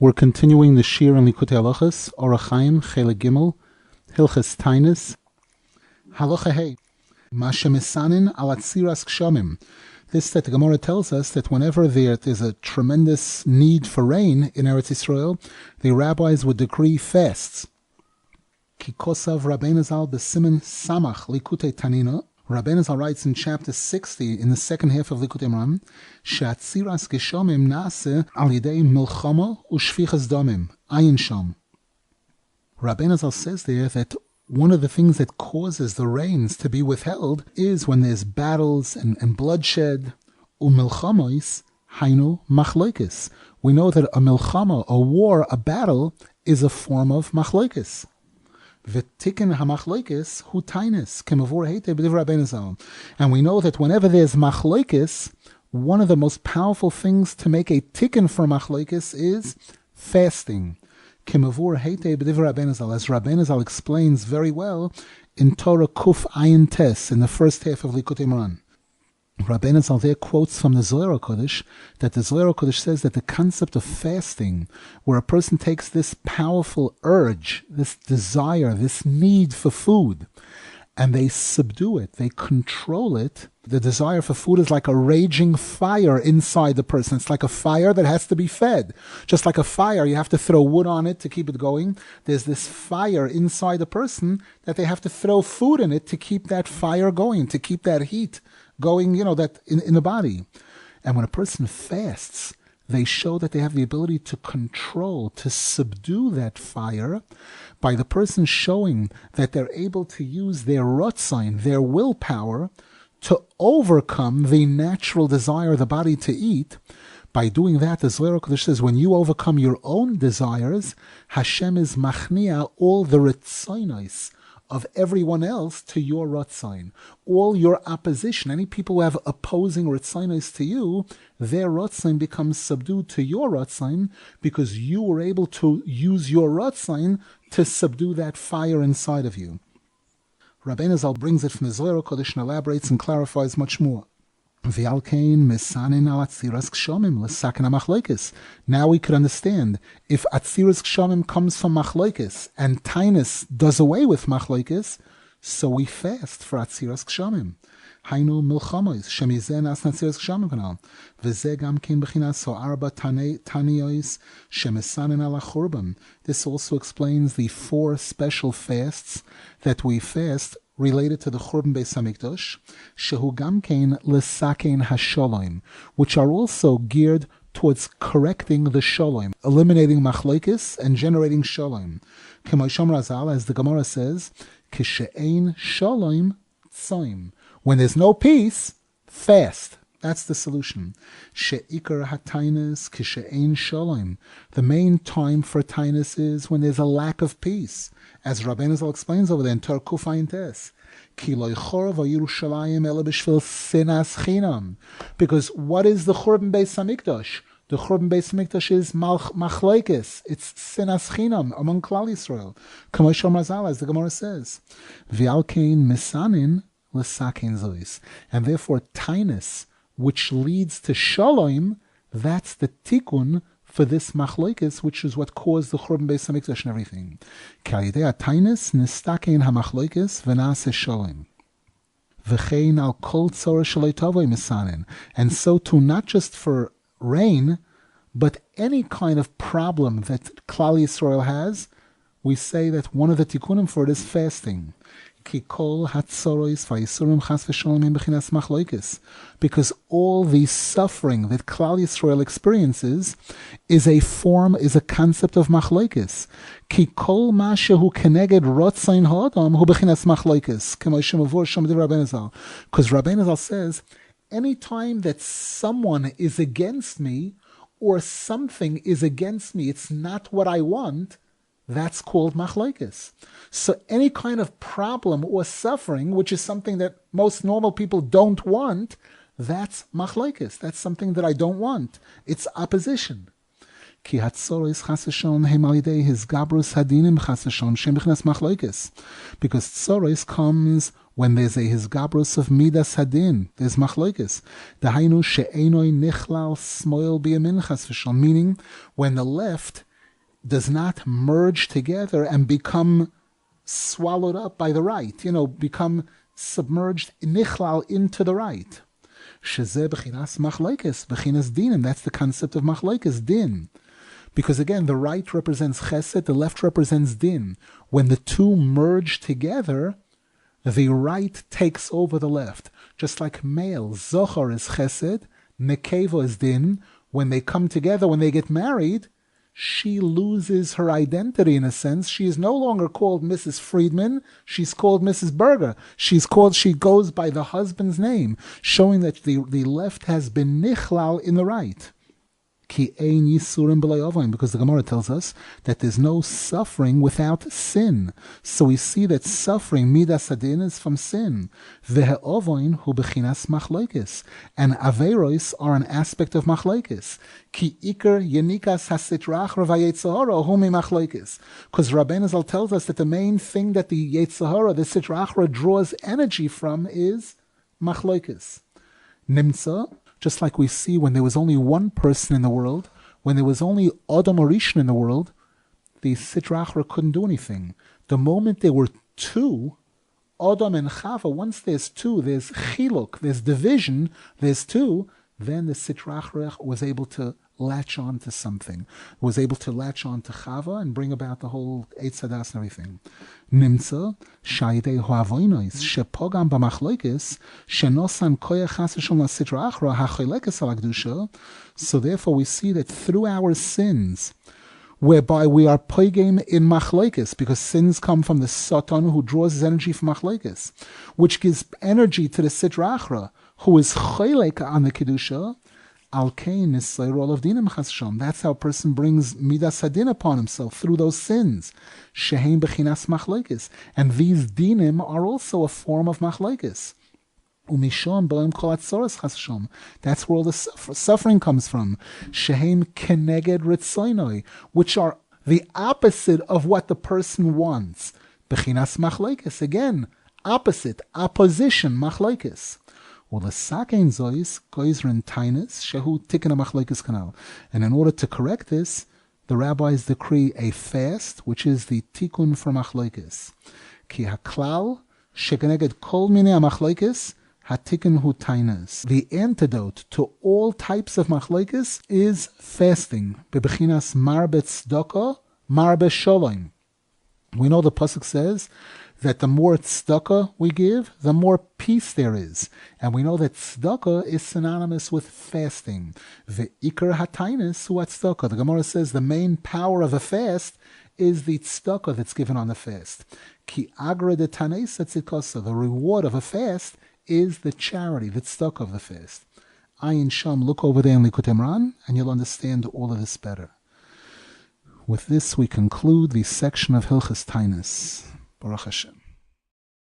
We're continuing the Shir in Likutey Halakhos, Orakh Chaim, Chelek Gimel, Hilchos Taanis. Halacha Hey, Mashe Misanin al Atziras Kshamim. This that the Gemara tells us that whenever there is a tremendous need for rain in Eretz Yisrael, the rabbis would decree fasts. Ki kosav Rabbeinu Zal b'simen samach Likutey Tanina. Rabbeinu Zal writes in chapter 60 in the second half of Likutey Moharan, She'atziras Geshamim nase al yidei milchama u'shfichas damim, ayin sham. Rabbeinu Zal says there that one of the things that causes the rains to be withheld is when there's battles and bloodshed. U'milchamois hainu machlokes. We know that a milchama, a war, a battle, is a form of machlokes. V'tikin hamachlokes hu Taanis kemavur heite b'divrei Rabbeinu Zal. And we know that whenever there's machlokes, one of the most powerful things to make a tikkun for machlokes is fasting. Kemavur heite b'divrei Rabbeinu Zal, as Rabbeinu Zal explains very well in Torah Kuf Ayin Tes in the first half of Likutey Moharan. Rabbeinu Zal there quotes from the Zohar Kodesh that the Zohar Kodesh says that the concept of fasting, where a person takes this powerful urge, this desire, this need for food, and they subdue it, they control it. The desire for food is like a raging fire inside the person. It's like a fire that has to be fed. Just like a fire, you have to throw wood on it to keep it going. There's this fire inside the person that they have to throw food in it to keep that fire going, to keep that heat going, that in the body. And when a person fasts, they show that they have the ability to control, to subdue that fire by the person showing that they're able to use their rotzain, their willpower, to overcome the natural desire of the body to eat. By doing that, the Zohar Kodesh says, when you overcome your own desires, Hashem is machnia all the ritzonos of everyone else to your rotzain. All your opposition, any people who have opposing rotzainus to you, their rotzain becomes subdued to your rotzain because you were able to use your rotzain to subdue that fire inside of you. Rabbeinu Zal brings it from the Zohar Kodesh and elaborates and clarifies much more. Now we could understand if Atziras Kshamim comes from machlokes and Taanis does away with machlokes, so we fast for Atziras Kshamim. Hainu milchamos shemizeh nas Atziras Kshamim kanal v'zeh gam kein b'chinas so arba taniyos shemesanin ala churban. This also explains the 4 special fasts that we fast related to the Churban Beis Hamikdash, shehu gamkein lesakein hasholom, which are also geared towards correcting the sholom, eliminating machlokes and generating sholom. K'moisham Razal, as the Gemara says, kishe'ein sholom tzoim. When there's no peace, fast. That's the solution. She'ikar ha-taanis kishe'ein sholom. The main time for taanis is when there's a lack of peace. As Rabbeinu Zal explains over there in Torah Kuf Ayin Tes. Ki lo yichor v'Yerushalayim ela b'shvil sinas chinam. Because what is the Churban Beis Hamikdash? The Churban Beis Hamikdash is machlokes. It's sinas chinam among Klal Yisrael. K'moisham Razal, as the Gemara says. V'al kein misanin l'sakein zois. And therefore Taanis, which leads to shalom, that's the tikkun for this machlokes, which is what caused the Churban Beis Hamikdash and everything. K'alidei Taanis nistakein hamachlokes v'naseh shalom. V'chein al kol tzorah shalei tavoi misanin. And so too, not just for rain, but any kind of problem that Klal Yisrael has, we say that one of the tikkunim for it is fasting. Because all the suffering that Klal Yisrael experiences is a concept of machlokes. Because Rabbeinu Zal says, anytime that someone is against me or something is against me, it's not what I want, that's called machlokes. So any kind of problem or suffering, which is something that most normal people don't want, that's machlokes. That's something that I don't want. It's opposition. Ki hatzoros chas v'shalom hem al yidei hisgabrus hadinim chas v'shalom shem b'chinas machlokes. Because tzoros comes when there's a hisgabrus of midas hadin, there's machlokes. Dahainu she'enoi nichlal smoil biyamin chas v'shalom, meaning when the left does not merge together and become swallowed up by the right, become submerged, nichlal, into the right. Shezeh b'chinas machlokes, b'chinas dinim. That's the concept of machlokes, din. Because again, the right represents chesed, the left represents din. When the two merge together, the right takes over the left. Just like male, zochar is chesed, nekeva is din. When they come together, when they get married, she loses her identity in a sense. She is no longer called Mrs. Friedman. She's called Mrs. Berger. She goes by the husband's name, showing that the left has been nichlal in the right. Because the Gemara tells us that there's no suffering without sin. So we see that suffering, midas hadin, is from sin. Ve'ovoin hu bechinas machlokes, and averos are an aspect of machlokes. Ki iker yenikas hasitrach v'yetzahara hu machlokes. Because Rebbe Nachman tells us that the main thing that the yetzahara, the sitrachra, draws energy from is machlokes. Nimtza. Just like we see when there was only one person in the world, when there was only Adam Rishon in the world, the Sitra Achra couldn't do anything. The moment there were two, Adam and Chava, once there's two, there's chiluk, there's division, there's two, then the Sitra Achra was able to latch on to something, was able to latch on to Chava and bring about the whole Eitz Hadas and everything. Nimtza, Shaydei Hoavoinois, Shepogam B'machlokes, Shenosan Koyach Hasashon LaSitra Achra, HaCholekes Al HaKdusha. So therefore we see that through our sins, whereby we are poigim in machlokes, because sins come from the Satan who draws his energy from machlokes, which gives energy to the Sitra Achra, who is cholek on the Kedusha. Al-Kain is Sayrol of Dinim Chassham. That's how a person brings Midas Hadin upon himself through those sins. Sheheim Bechinas Machlokes. And these Dinim are also a form of Machlokes. Umishon B'Olam Kol Atzoros Chassham. That's where all the suffering comes from. Sheheim Keneged Ritzoinoi, which are the opposite of what the person wants. Bechinas Machlokes. Again, opposite, opposition, Machlokes. Well, the sakein zois goizren Taanis shehu tikkun machlokes kanal, and in order to correct this, the rabbis decree a fast, which is the tikkun for machlokes. Ki haklal shekeneged kol minei machlokes hatikkun hu Taanis. The antidote to all types of machlokes is fasting. Bebechinas marbe tzedakah, marbe sholom. We know the pasuk says that the more tzedakah we give, the more peace there is. And we know that tzedakah is synonymous with fasting. Ve'ikar hatainis hu tzedakah. The Gemara says the main power of a fast is the tzedakah that's given on the fast. Ki agra de tanes tzedkasa. The reward of a fast is the charity, the tzedakah of the fast. Ayin Sham, look over there in Likutey, and you'll understand all of this better. With this, we conclude the section of Hilchos Taanis. Baruch Hashem.